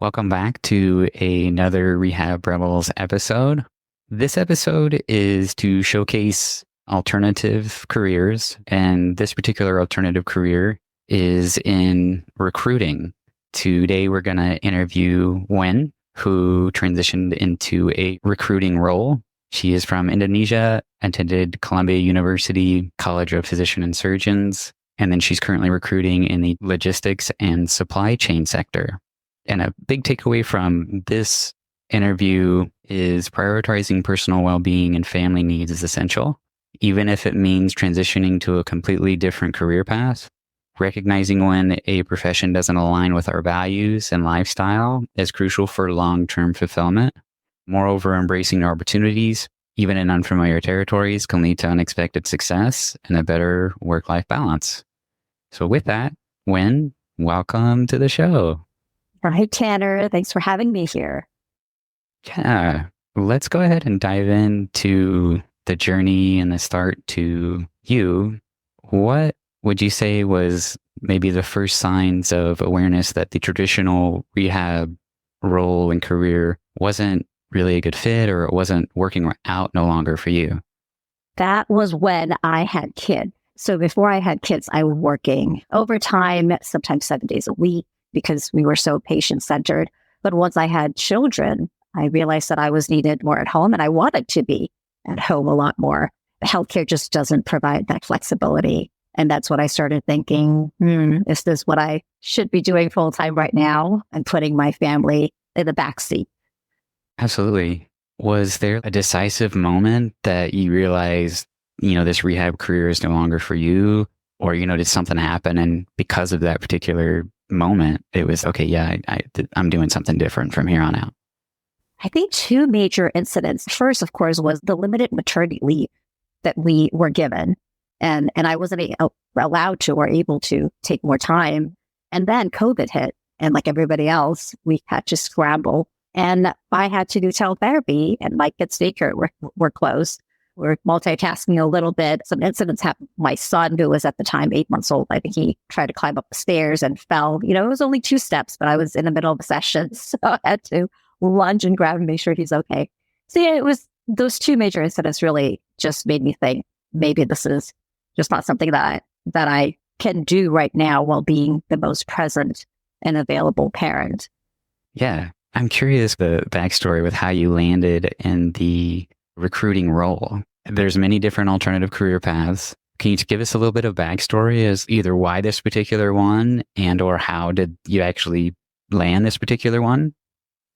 Welcome back to another Rehab Rebels episode. This episode is to showcase alternative careers, and this particular alternative career is in recruiting. Today, we're going to interview Wen, who transitioned into a recruiting role. She is from Indonesia, attended Columbia University College of Physician and Surgeons, and then she's currently recruiting in the logistics and supply chain sector. And a big takeaway from this interview is prioritizing personal well-being and family needs is essential, even if it means transitioning to a completely different career path. Recognizing when a profession doesn't align with our values and lifestyle is crucial for long-term fulfillment. Moreover, embracing opportunities, even in unfamiliar territories, can lead to unexpected success and a better work-life balance. So with that, Wen, welcome to the show. Hi, Tanner. Thanks for having me here. Yeah, let's go ahead and dive into the journey and the start to you. What would you say was maybe the first signs of awareness that the traditional rehab role and career wasn't really a good fit, or it wasn't working out no longer for you? That was when I had kids. So before I had kids, I was working overtime, sometimes 7 days a week, because we were so patient-centered. But once I had children, I realized that I was needed more at home, and I wanted to be at home a lot more. Healthcare just doesn't provide that flexibility. And that's what I started thinking, is this what I should be doing full-time right now and putting my family in the backseat? Absolutely. Was there a decisive moment that you realized, this rehab career is no longer for you? Or, did something happen and because of that particular moment, it was, okay, yeah, I'm doing something different from here on out? I think two major incidents. First, of course, was the limited maternity leave that we were given. And I wasn't allowed to or able to take more time. And then COVID hit. And like everybody else, we had to scramble. And I had to do teletherapy, and my kids' daycare were closed. We're multitasking a little bit. Some incidents happened. My son, who was at the time 8 months old, I think he tried to climb up the stairs and fell. It was only 2 steps, but I was in the middle of a session. So I had to lunge and grab him, make sure he's okay. So yeah, it was those two major incidents really just made me think maybe this is just not something that I can do right now while being the most present and available parent. Yeah. I'm curious the backstory with how you landed in the recruiting role. There's many different alternative career paths. Can you give us a little bit of backstory as either why this particular one and or how did you actually land this particular one?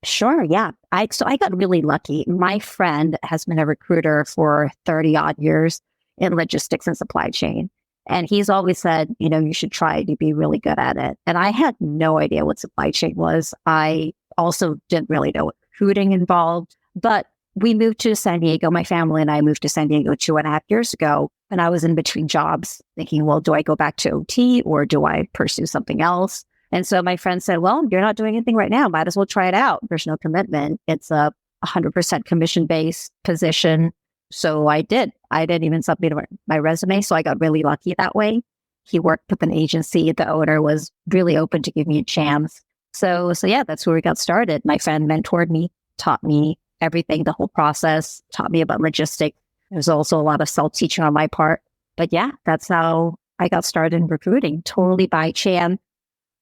Sure, yeah. So I got really lucky. My friend has been a recruiter for 30 odd years in logistics and supply chain. And he's always said, you should try to be really good at it. And I had no idea what supply chain was. I also didn't really know what recruiting involved. But we moved to San Diego. My family and I moved to San Diego 2.5 years ago. And I was in between jobs thinking, well, do I go back to OT or do I pursue something else? And so my friend said, well, you're not doing anything right now. Might as well try it out. There's no commitment. It's a 100% commission-based position. So I did. I didn't even submit my resume. So I got really lucky that way. He worked with an agency. The owner was really open to give me a chance. So yeah, that's where we got started. My friend mentored me, taught me everything, the whole process, taught me about logistics. There's also a lot of self-teaching on my part. But yeah, that's how I got started in recruiting, totally by chance.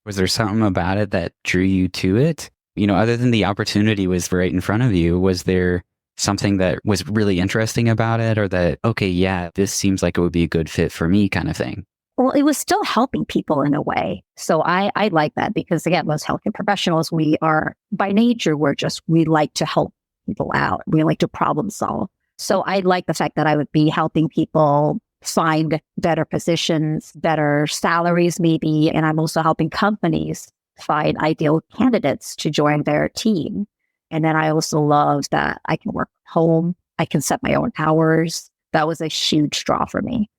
Was there something about it that drew you to it? Other than the opportunity was right in front of you, was there something that was really interesting about it, or that, okay, yeah, this seems like it would be a good fit for me kind of thing? Well, it was still helping people in a way. So I like that because, again, most healthcare professionals, we are, by nature, we like to help people out. We like to problem solve. So I like the fact that I would be helping people find better positions, better salaries maybe. And I'm also helping companies find ideal candidates to join their team. And then I also love that I can work at home. I can set my own hours. That was a huge draw for me.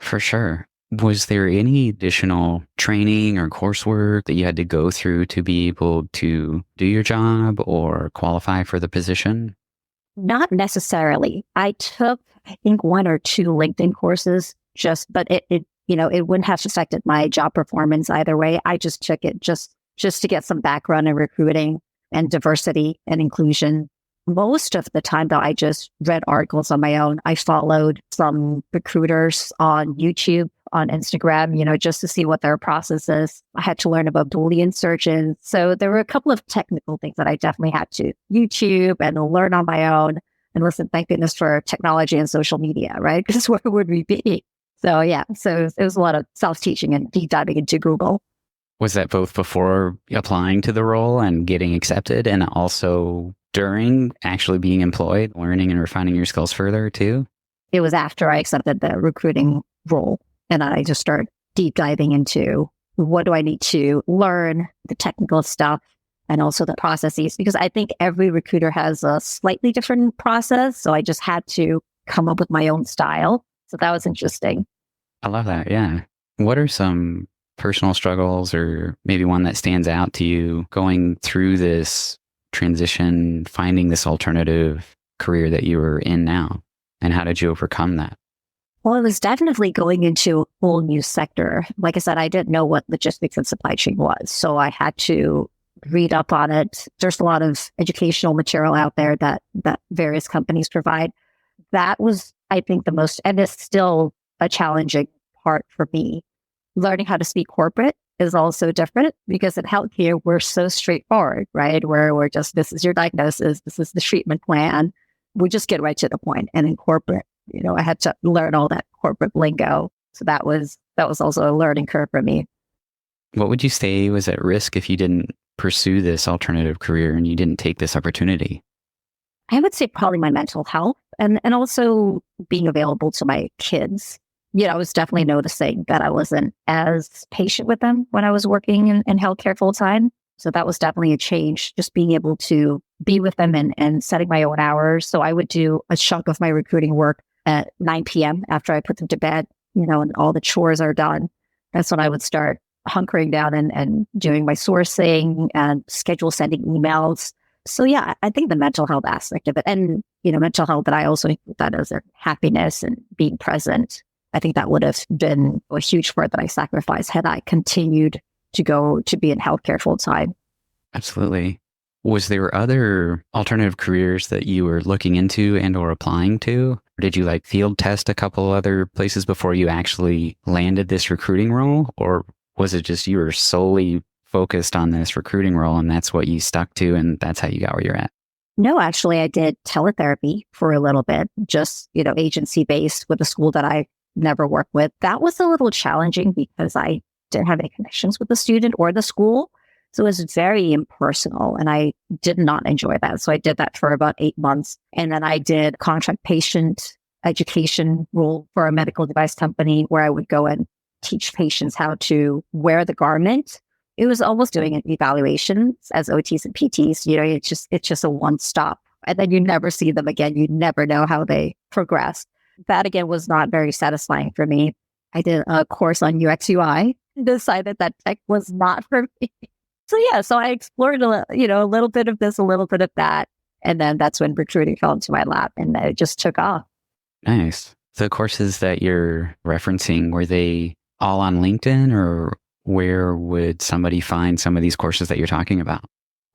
For sure. Was there any additional training or coursework that you had to go through to be able to do your job or qualify for the position? Not necessarily. I took, I think, 1 or 2 LinkedIn courses, but it wouldn't have affected my job performance either way. I just took it just to get some background in recruiting. and diversity and inclusion. Most of the time, though, I just read articles on my own. I followed some recruiters on YouTube, on Instagram, just to see what their process is. I had to learn about Boolean searches. So there were a couple of technical things that I definitely had to YouTube and learn on my own. And listen, thank goodness for technology and social media, right? Because where would we be? So yeah, so it was a lot of self-teaching and deep diving into Google. Was that both before applying to the role and getting accepted, and also during actually being employed, learning and refining your skills further too? It was after I accepted the recruiting role. And I just started deep diving into what do I need to learn, the technical stuff, and also the processes, because I think every recruiter has a slightly different process. So I just had to come up with my own style. So that was interesting. I love that. Yeah. What are some personal struggles, or maybe one that stands out to you going through this transition, finding this alternative career that you were in now? And how did you overcome that? Well, it was definitely going into a whole new sector. Like I said, I didn't know what logistics and supply chain was. So I had to read up on it. There's a lot of educational material out there that various companies provide. That was, I think, the most, and it's still a challenging part for me. Learning how to speak corporate is also different, because in healthcare, we're so straightforward, right? Where we're just, this is your diagnosis, this is the treatment plan. We just get right to the point. And in corporate, I had to learn all that corporate lingo. So that was also a learning curve for me. What would you say was at risk if you didn't pursue this alternative career and you didn't take this opportunity? I would say probably my mental health and also being available to my kids. I was definitely noticing that I wasn't as patient with them when I was working in healthcare full time. So that was definitely a change, just being able to be with them and setting my own hours. So I would do a chunk of my recruiting work at 9 p.m. after I put them to bed, and all the chores are done. That's when I would start hunkering down and doing my sourcing and schedule sending emails. So yeah, I think the mental health aspect of it, and, mental health, but I also include that as happiness and being present. I think that would have been a huge part that I sacrificed had I continued to go to be in healthcare full time. Absolutely. Was there other alternative careers that you were looking into and or applying to? Or did you field test a couple other places before you actually landed this recruiting role? Or was it just you were solely focused on this recruiting role and that's what you stuck to and that's how you got where you're at? No, actually, I did teletherapy for a little bit, just, agency based with a school that I never worked with. That was a little challenging because I didn't have any connections with the student or the school. So it was very impersonal and I did not enjoy that. So I did that for about 8 months. And then I did contract patient education role for a medical device company where I would go and teach patients how to wear the garment. It was almost doing an evaluation as OTs and PTs. It's just a one stop. And then you never see them again. You never know how they progress. That again was not very satisfying for me. I did a course on UX UI, decided that tech was not for me. So I explored a little bit of this, a little bit of that. And then that's when recruiting fell into my lap and it just took off. Nice. The courses that you're referencing, were they all on LinkedIn, or where would somebody find some of these courses that you're talking about?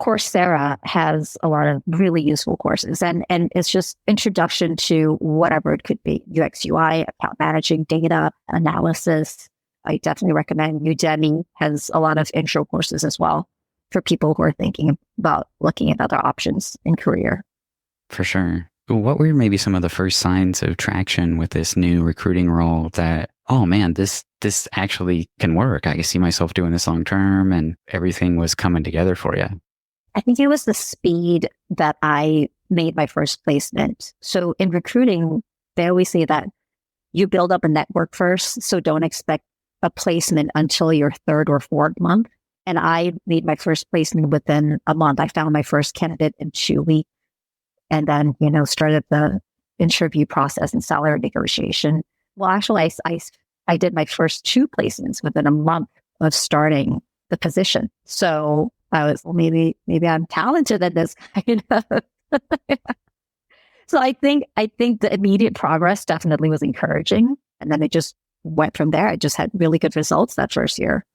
Coursera has a lot of really useful courses and it's just introduction to whatever it could be. UX, UI, account managing, data analysis. I definitely recommend Udemy has a lot of intro courses as well for people who are thinking about looking at other options in career. For sure. What were maybe some of the first signs of traction with this new recruiting role that, oh man, this actually can work. I can see myself doing this long term and everything was coming together for you? I think it was the speed that I made my first placement. So in recruiting, they always say that you build up a network first. So don't expect a placement until your third or fourth month. And I made my first placement within a month. I found my first candidate in 2 weeks and then, started the interview process and salary negotiation. Well, actually, I did my first 2 placements within a month of starting the position. So I was, well, maybe I'm talented at this. So I think the immediate progress definitely was encouraging. And then it just went from there. I just had really good results that first year.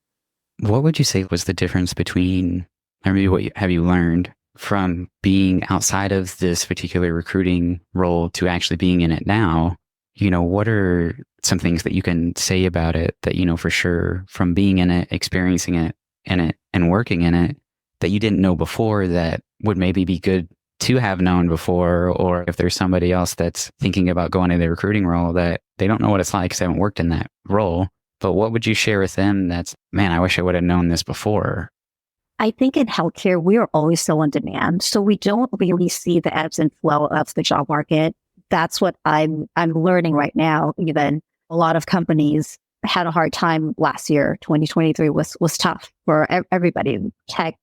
What would you say was the difference between, or maybe what have you learned from being outside of this particular recruiting role to actually being in it now, what are some things that you can say about it that, for sure from being in it, experiencing it in it and working in it that you didn't know before that would maybe be good to have known before? Or if there's somebody else that's thinking about going into the recruiting role that they don't know what it's like because they haven't worked in that role, but what would you share with them that's, man, I wish I would have known this before? I think in healthcare, we are always so on demand. So we don't really see the ebbs and flow of the job market. That's what I'm learning right now. Even a lot of companies had a hard time last year. 2023 was tough for everybody, tech,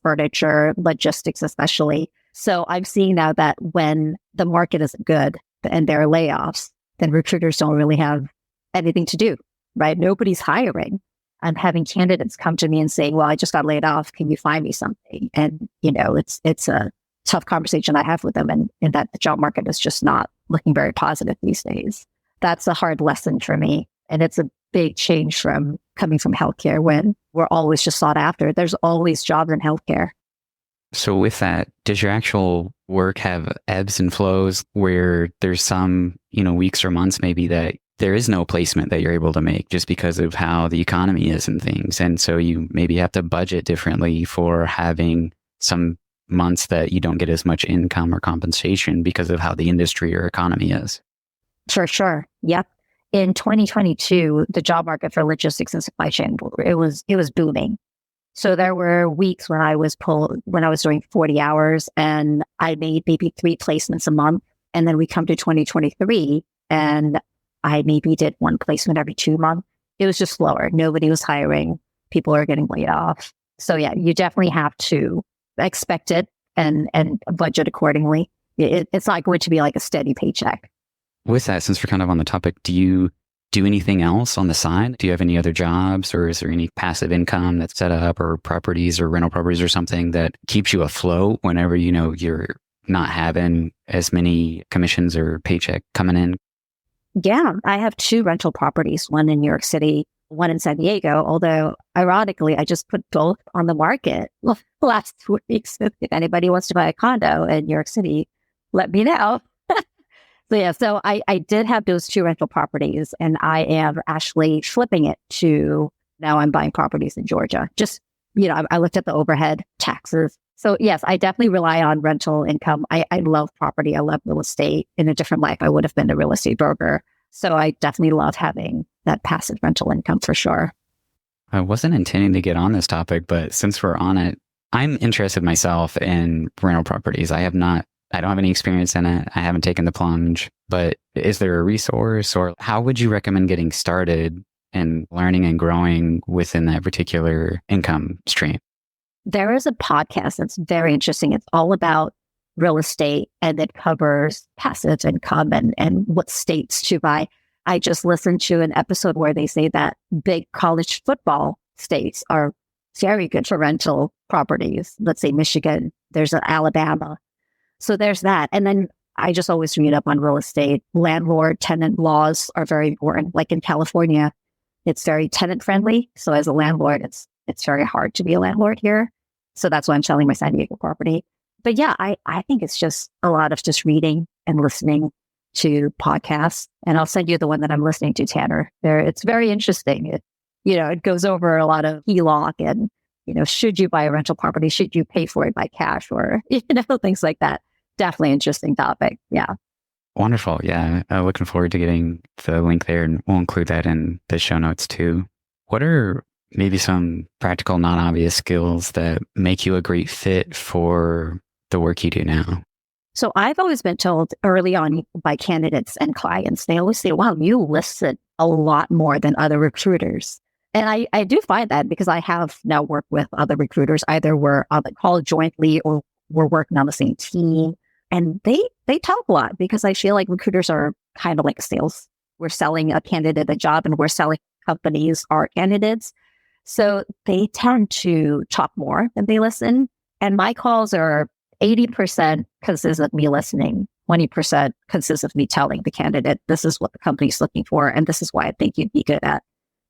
furniture, logistics, especially. So I'm seeing now that when the market isn't good and there are layoffs, then recruiters don't really have anything to do, right? Nobody's hiring. I'm having candidates come to me and saying, well, I just got laid off. Can you find me something? And, it's a tough conversation I have with them, and that the job market is just not looking very positive these days. That's a hard lesson for me. And it's a big change from coming from healthcare when we're always just sought after. There's always jobs in healthcare. So with that, does your actual work have ebbs and flows where there's some, weeks or months maybe that there is no placement that you're able to make just because of how the economy is and things? And so you maybe have to budget differently for having some months that you don't get as much income or compensation because of how the industry or economy is. For sure. Yep. In 2022, the job market for logistics and supply chain, it was booming. So there were weeks when I was doing 40 hours and I made maybe 3 placements a month. And then we come to 2023 and I maybe did 1 placement every 2 months. It was just slower. Nobody was hiring. People are getting laid off. So yeah, you definitely have to expect it and budget accordingly. It's not going to be like a steady paycheck. With that, since we're kind of on the topic, do you do anything else on the side? Do you have any other jobs, or is there any passive income that's set up, or properties or rental properties or something that keeps you afloat whenever, you're not having as many commissions or paycheck coming in? Yeah, I have 2 rental properties, one in New York City, one in San Diego, although ironically, I just put both on the market last 2 weeks. If anybody wants to buy a condo in New York City, let me know. So I did have those 2 rental properties, and I am actually flipping it to now I'm buying properties in Georgia. Just, I looked at the overhead taxes. So yes, I definitely rely on rental income. I love property. I love real estate. In a different life, I would have been a real estate broker. So I definitely love having that passive rental income for sure. I wasn't intending to get on this topic, but since we're on it, I'm interested myself in rental properties. I don't have any experience in it. I haven't taken the plunge, but is there a resource, or how would you recommend getting started and learning and growing within that particular income stream? There is a podcast that's very interesting. It's all about real estate, and it covers passive income and what states to buy. I just listened to an episode where they say that big college football states are very good for rental properties. Let's say Michigan, there's an Alabama. So there's that. And then I just always read up on real estate. Landlord tenant laws are very important. Like in California, it's very tenant friendly. So as a landlord, it's very hard to be a landlord here. So that's why I'm selling my San Diego property. But yeah, I think it's just a lot of just reading and listening to podcasts. And I'll send you the one that I'm listening to, Tanner. It's very interesting. It goes over a lot of HELOC and, should you buy a rental property? Should you pay for it by cash, or, things like that. Definitely interesting topic. Yeah. Wonderful. Yeah. Looking forward to getting the link there, and we'll include that in the show notes too. What are maybe some practical, non-obvious skills that make you a great fit for the work you do now? So I've always been told early on by candidates and clients, they always say, wow, you listen a lot more than other recruiters. And I do find that, because I have now worked with other recruiters, either we're on the call jointly or we're working on the same team. And they talk a lot, because I feel like recruiters are kind of like sales. We're selling a candidate a job, and we're selling companies our candidates. So they tend to talk more than they listen. And my calls are 80% consist of me listening, 20% consists of me telling the candidate, this is what the company's looking for, and this is why I think you'd be good at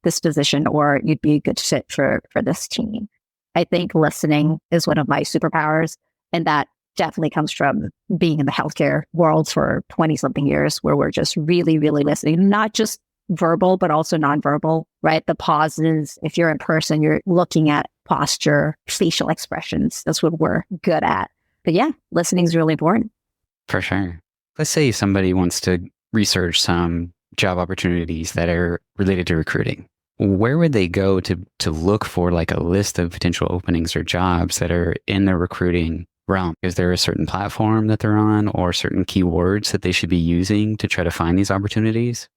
this position, or you'd be a good fit for this team. I think listening is one of my superpowers. And that definitely comes from being in the healthcare world for 20 something years, where we're just really, really listening, not just verbal, but also nonverbal, right? The pauses. If you're in person, you're looking at posture, facial expressions. That's what we're good at. But yeah, listening is really important. For sure. Let's say somebody wants to research some job opportunities that are related to recruiting. Where would they go to look for like a list of potential openings or jobs that are in the recruiting realm? Is there a certain platform that they're on or certain keywords that they should be using to try to find these opportunities?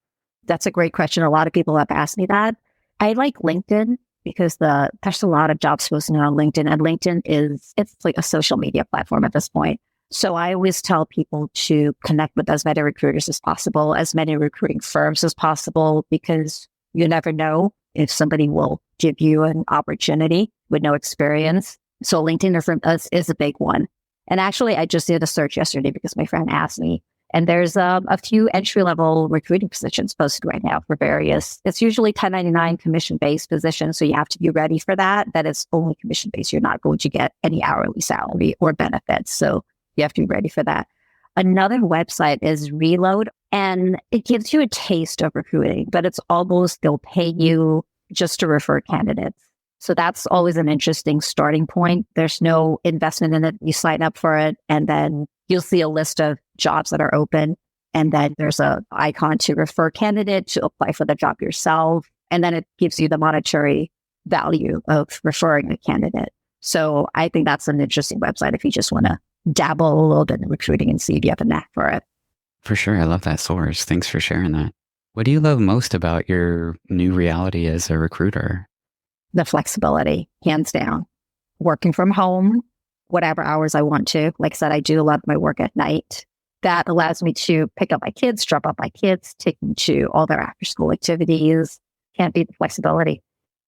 That's a great question. A lot of people have asked me that. I like LinkedIn because there's a lot of jobs posting on LinkedIn, and LinkedIn it's like a social media platform at this point. So I always tell people to connect with as many recruiters as possible, as many recruiting firms as possible, because you never know if somebody will give you an opportunity with no experience. So LinkedIn is a big one. And actually, I just did a search yesterday because my friend asked me. And there's a few entry-level recruiting positions posted right now for various, it's usually 1099 commission-based positions. So you have to be ready for that. That is only commission-based. You're not going to get any hourly salary or benefits. So you have to be ready for that. Another website is Reload, and it gives you a taste of recruiting, but it's almost, they'll pay you just to refer candidates. So that's always an interesting starting point. There's no investment in it. You sign up for it, and then you'll see a list of jobs that are open. And then there's an icon to refer candidate, to apply for the job yourself. And then it gives you the monetary value of referring a candidate. So I think that's an interesting website if you just want to dabble a little bit in recruiting and see if you have a knack for it. For sure. I love that source. Thanks for sharing that. What do you love most about your new reality as a recruiter? The flexibility, hands down. Working from home, whatever hours I want to. Like I said, I do a lot of my work at night. That allows me to pick up my kids, drop off my kids, take them to all their after school activities. Can't beat the flexibility.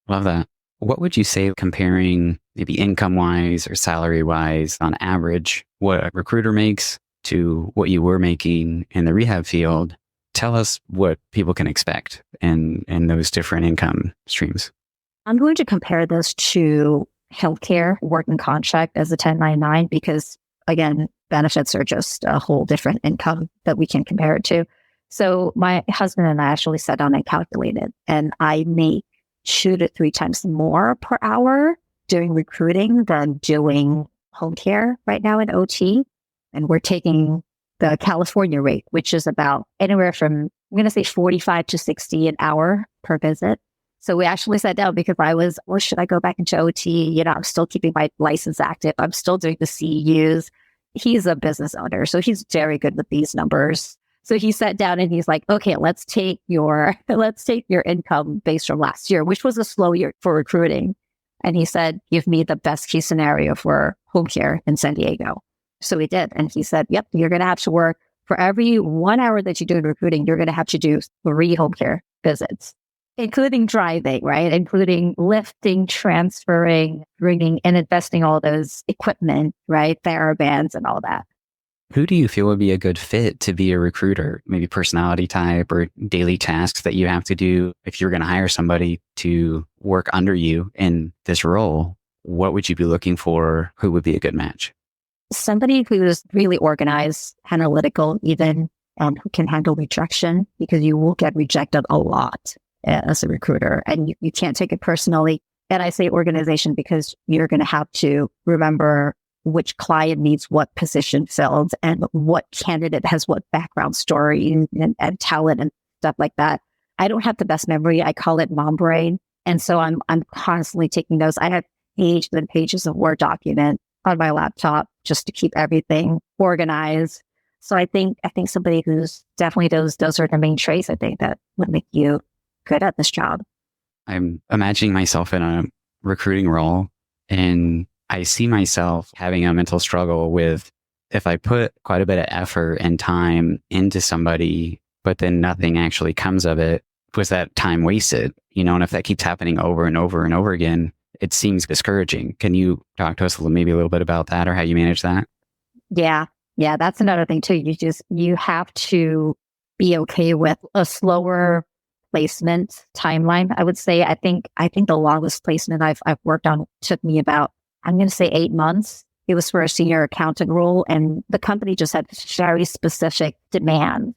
Love that. What would you say, comparing maybe income wise or salary wise, on average, what a recruiter makes to what you were making in the rehab field? Tell us what people can expect in those different income streams. I'm going to compare this to healthcare working contract as a 1099 because, again, benefits are just a whole different income that we can compare it to. So my husband and I actually sat down and calculated, and I make 2 to 3 times more per hour doing recruiting than doing home care right now in OT. And we're taking the California rate, which is about anywhere from, I'm going to say 45 to 60 an hour per visit. So we actually sat down because I was, well, should I go back into OT? You know, I'm still keeping my license active. I'm still doing the CEUs. He's a business owner, so he's very good with these numbers. So he sat down and he's like, okay, let's take your income based from last year, which was a slow year for recruiting. And he said, give me the best case scenario for home care in San Diego. So we did. And he said, yep, you're going to have to work for every 1 hour that you do in recruiting, you're going to have to do 3 home care visits, including driving, right? Including lifting, transferring, bringing and investing all those equipment, right? TheraBands and all that. Who do you feel would be a good fit to be a recruiter? Maybe personality type or daily tasks that you have to do. If you're going to hire somebody to work under you in this role, what would you be looking for? Who would be a good match? Somebody who is really organized, analytical, even, and who can handle rejection, because you will get rejected a lot as a recruiter, and you can't take it personally. And I say organization because you're going to have to remember which client needs what position filled and what candidate has what background story and talent and stuff like that. I don't have the best memory. I call it mom brain. And so I'm constantly taking those. I have pages and pages of Word document on my laptop just to keep everything organized. So I think somebody who's definitely those are the main traits I think that would make you good at this job. I'm imagining myself in a recruiting role, and I see myself having a mental struggle with, if I put quite a bit of effort and time into somebody, but then nothing actually comes of it, was that time wasted? You know, and if that keeps happening over and over and over again, it seems discouraging. Can you talk to us maybe a little bit about that or how you manage that? Yeah, that's another thing too. You have to be okay with a slower placement timeline. I would say I think the longest placement I've worked on took me about, I'm going to say 8 months. It was for a senior accountant role, and the company just had very specific demands.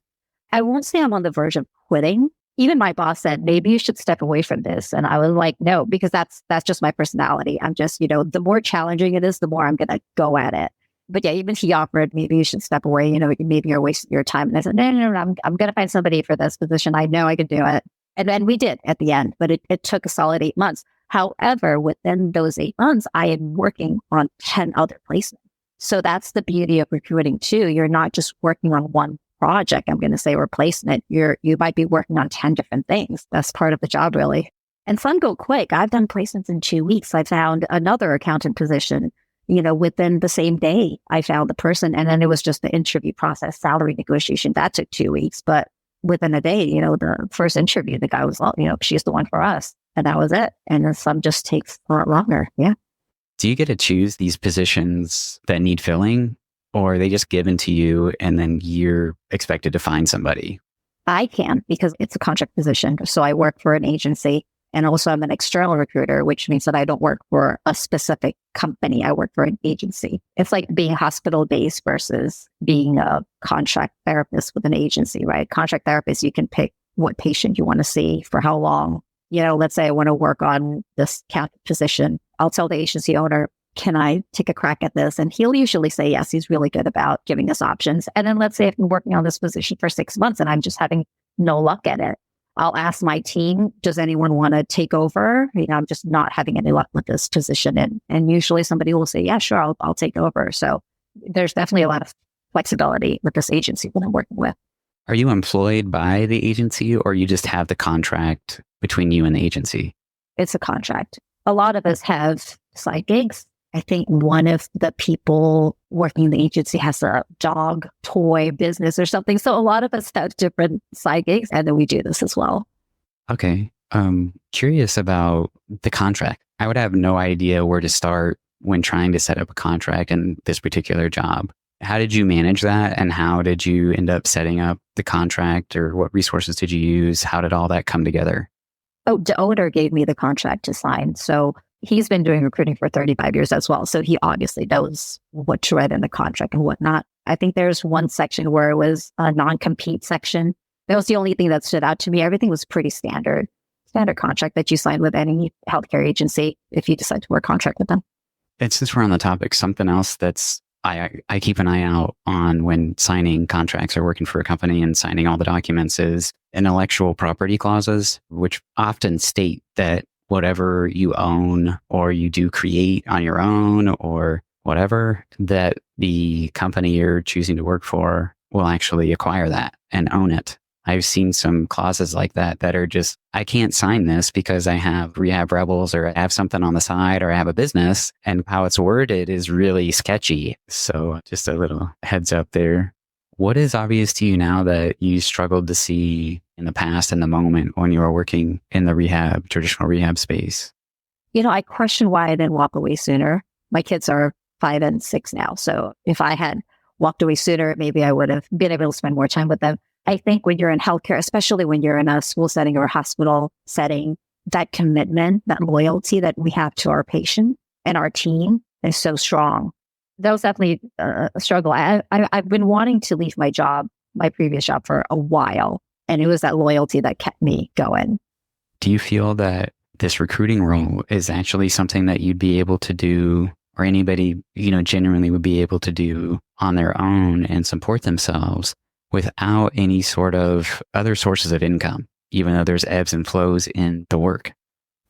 I won't say I'm on the verge of quitting. Even my boss said, maybe you should step away from this. And I was like, no, because that's just my personality. I'm just, the more challenging it is, the more I'm going to go at it. But yeah, even he offered, maybe you should step away, maybe you're wasting your time. And I said, no, I'm going to find somebody for this position. I know I can do it. And then we did at the end, but it took a solid 8 months. However, within those 8 months, I am working on 10 other placements. So that's the beauty of recruiting too. You're not just working on one project, I'm going to say, or placement. You might be working on 10 different things. That's part of the job, really. And some go quick. I've done placements in 2 weeks. I found another accountant position, within the same day. I found the person, and then it was just the interview process, salary negotiation. That took 2 weeks, but within a day, the first interview, the guy was, she's the one for us. And that was it. And then some just takes a lot longer. Yeah. Do you get to choose these positions that need filling, or are they just given to you and then you're expected to find somebody? I can, because it's a contract position. So I work for an agency, and also I'm an external recruiter, which means that I don't work for a specific company. I work for an agency. It's like being hospital-based versus being a contract therapist with an agency, right? Contract therapist, you can pick what patient you want to see for how long. Let's say I want to work on this position. I'll tell the agency owner, can I take a crack at this? And he'll usually say yes. He's really good about giving us options. And then let's say I've been working on this position for 6 months and I'm just having no luck at it. I'll ask my team, does anyone want to take over? I'm just not having any luck with this position. And usually somebody will say, yeah, sure, I'll take over. So there's definitely a lot of flexibility with this agency that I'm working with. Are you employed by the agency, or you just have the contract between you and the agency? It's a contract. A lot of us have side gigs. I think one of the people working in the agency has a dog toy business or something. So a lot of us have different side gigs, and then we do this as well. Okay. Curious about the contract. I would have no idea where to start when trying to set up a contract in this particular job. How did you manage that? And how did you end up setting up the contract, or what resources did you use? How did all that come together? Oh, the owner gave me the contract to sign. So he's been doing recruiting for 35 years as well. So he obviously knows what to write in the contract and whatnot. I think there's one section where it was a non-compete section. That was the only thing that stood out to me. Everything was pretty standard contract that you sign with any healthcare agency if you decide to work contract with them. And since we're on the topic, something else that's I keep an eye out on when signing contracts or working for a company and signing all the documents is intellectual property clauses, which often state that whatever you own or you do create on your own or whatever, that the company you're choosing to work for will actually acquire that and own it. I've seen some clauses like that are just, I can't sign this because I have Rehab Rebels or I have something on the side or I have a business, and how it's worded is really sketchy. So just a little heads up there. What is obvious to you now that you struggled to see in the past, in the moment when you were working in the traditional rehab space? I question why I didn't walk away sooner. My kids are 5 and 6 now. So if I had walked away sooner, maybe I would have been able to spend more time with them. I think when you're in healthcare, especially when you're in a school setting or a hospital setting, that commitment, that loyalty that we have to our patient and our team is so strong. That was definitely a struggle. I've been wanting to leave my previous job for a while, and it was that loyalty that kept me going. Do you feel that this recruiting role is actually something that you'd be able to do, or anybody, genuinely would be able to do on their own and support themselves without any sort of other sources of income, even though there's ebbs and flows in the work?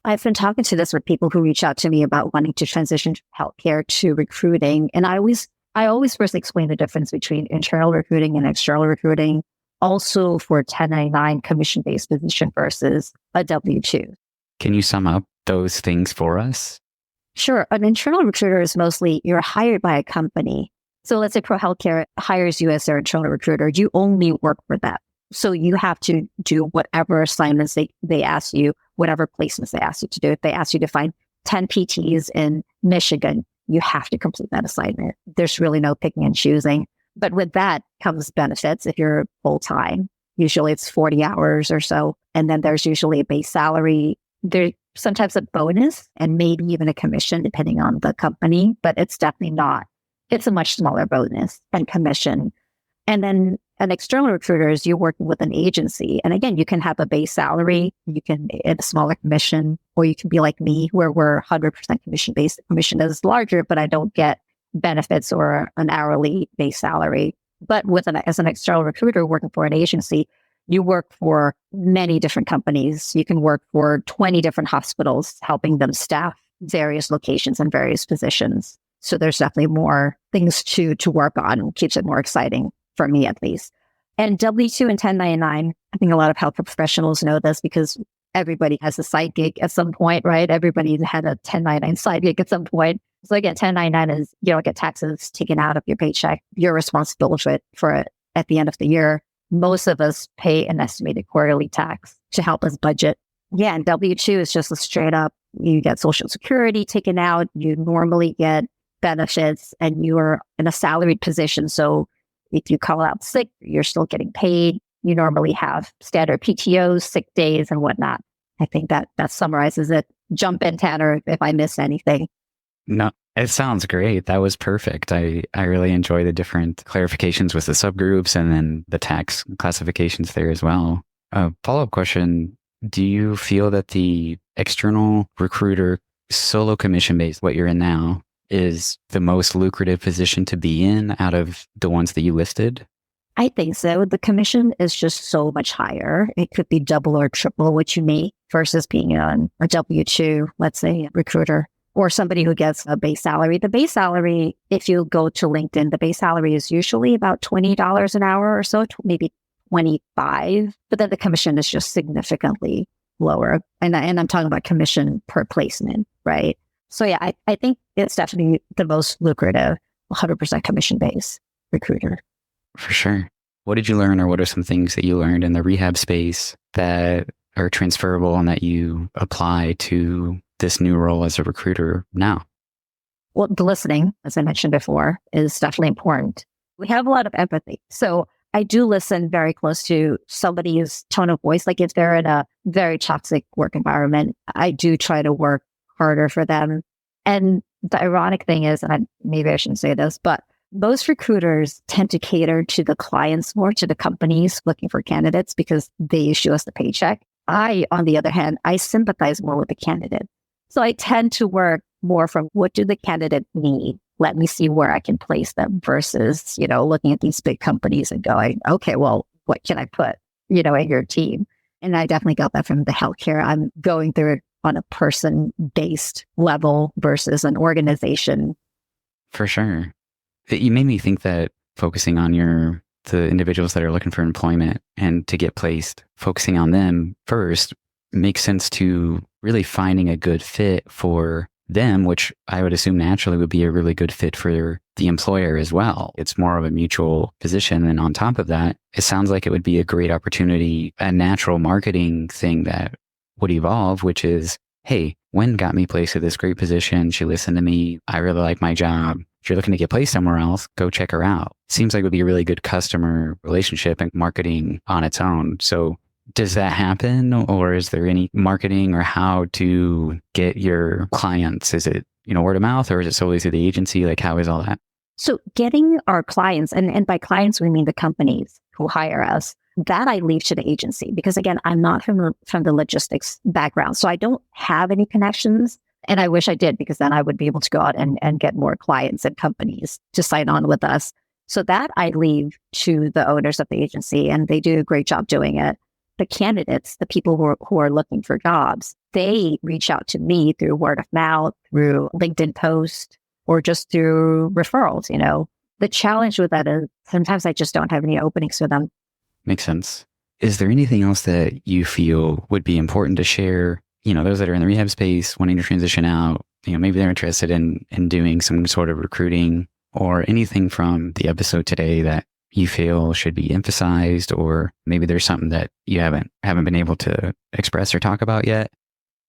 I've been talking to this with people who reach out to me about wanting to transition from healthcare to recruiting. And I always first explain the difference between internal recruiting and external recruiting, also for 1099 commission-based position versus a W-2. Can you sum up those things for us? Sure. An internal recruiter is mostly you're hired by a company. So let's say Pro Healthcare hires you as their internal recruiter. You only work for them. So you have to do whatever assignments they ask you, whatever placements they ask you to do. If they ask you to find 10 PTs in Michigan, you have to complete that assignment. There's really no picking and choosing. But with that comes benefits if you're full-time. Usually it's 40 hours or so. And then there's usually a base salary. sometimes a bonus and maybe even a commission depending on the company, but it's definitely not. It's a much smaller bonus than commission. And then an external recruiter is you're working with an agency. And again, you can have a base salary, you can get a smaller commission, or you can be like me where we're 100% commission based. The commission is larger, but I don't get benefits or an hourly base salary. But as an external recruiter working for an agency, you work for many different companies. You can work for 20 different hospitals, helping them staff various locations and various positions. So there's definitely more things to work on. Keeps it more exciting for me, at least. And W-2 and 1099, I think a lot of healthcare professionals know this because everybody has a side gig at some point, right? Everybody had a 1099 side gig at some point. So again, 1099 is you don't get taxes taken out of your paycheck. You're responsible for it at the end of the year. Most of us pay an estimated quarterly tax to help us budget. Yeah, and W-2 is just a straight up, you get Social Security taken out, you normally get benefits, and you are in a salaried position. So if you call out sick, you're still getting paid. You normally have standard PTOs, sick days, and whatnot. I think that summarizes it. Jump in, Tanner, if I missed anything. No, it sounds great. That was perfect. I really enjoy the different clarifications with the subgroups and then the tax classifications there as well. Follow-up question. Do you feel that the external recruiter solo commission-based, what you're in now, is the most lucrative position to be in out of the ones that you listed? I think so. The commission is just so much higher. It could be double or triple what you make versus being on a W-2, let's say, recruiter, or somebody who gets a base salary. The base salary, if you go to LinkedIn, the base salary is usually about $20 an hour or so, maybe 25, but then the commission is just significantly lower. And I'm talking about commission per placement, right? So yeah, I think it's definitely the most lucrative 100% commission-based recruiter. For sure. What did you learn, or what are some things that you learned in the rehab space that are transferable and that you apply to this new role as a recruiter now? Well, the listening, as I mentioned before, is definitely important. We have a lot of empathy. So I do listen very close to somebody's tone of voice. Like if they're in a very toxic work environment, I do try to work harder for them. And the ironic thing is, and maybe I shouldn't say this, but most recruiters tend to cater to the clients more, to the companies looking for candidates because they issue us the paycheck. I, on the other hand, I sympathize more with the candidate. So I tend to work more from what do the candidate need? Let me see where I can place them versus, looking at these big companies and going, okay, well, what can I put, in your team? And I definitely got that from the healthcare. I'm going through it on a person-based level versus an organization. For sure. You made me think that focusing on the individuals that are looking for employment and to get placed, focusing on them first makes sense to really finding a good fit for them, which I would assume naturally would be a really good fit for the employer as well. It's more of a mutual position. And on top of that, it sounds like it would be a great opportunity, a natural marketing thing that would evolve, which is, hey, Wen got me placed at this great position. She listened to me. I really like my job. If you're looking to get placed somewhere else, go check her out. Seems like it would be a really good customer relationship and marketing on its own. So does that happen, or is there any marketing or how to get your clients? Is it, word of mouth, or is it solely through the agency? Like, how is all that? So getting our clients, and by clients, we mean the companies who hire us, that I leave to the agency because, again, I'm not from the logistics background. So I don't have any connections. And I wish I did, because then I would be able to go out and get more clients and companies to sign on with us. So that I leave to the owners of the agency, and they do a great job doing it. The candidates, the people who are looking for jobs, they reach out to me through word of mouth, through LinkedIn post, or just through referrals. The challenge with that is sometimes I just don't have any openings for them. Makes sense. Is there anything else that you feel would be important to share? Those that are in the rehab space wanting to transition out, maybe they're interested in doing some sort of recruiting, or anything from the episode today that you feel should be emphasized, or maybe there's something that you haven't been able to express or talk about yet?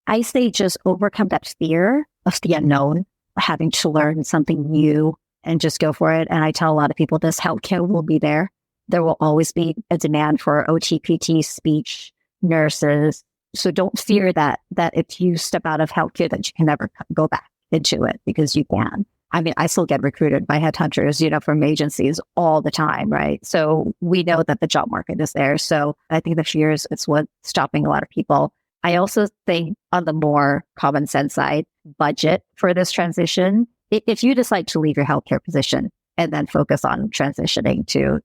I say just overcome that fear of the unknown, having to learn something new, and just go for it. And I tell a lot of people this: healthcare will be there. There will always be a demand for OT, PT, speech, nurses, So don't fear that if you step out of healthcare that you can never go back into it, because you can. I mean, I still get recruited by headhunters, from agencies all the time, right? So we know that the job market is there. So I think the fear is it's what's stopping a lot of people. I also think on the more common sense side, budget for this transition. If you decide to leave your healthcare position and then focus on transitioning to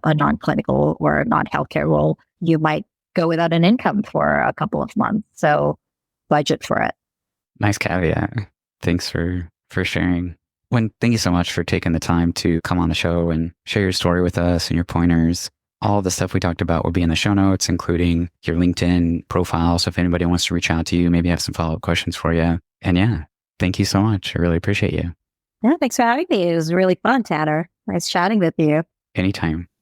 a non-clinical or a non-healthcare role, you might go without an income for a couple of months. So budget for it. Nice caveat. Thanks for sharing. Wen, thank you so much for taking the time to come on the show and share your story with us and your pointers. All the stuff we talked about will be in the show notes, including your LinkedIn profile. So if anybody wants to reach out to you, maybe have some follow-up questions for you. And yeah, thank you so much. I really appreciate you. Yeah, thanks for having me. It was really fun, Tanner. Nice chatting with you. Anytime.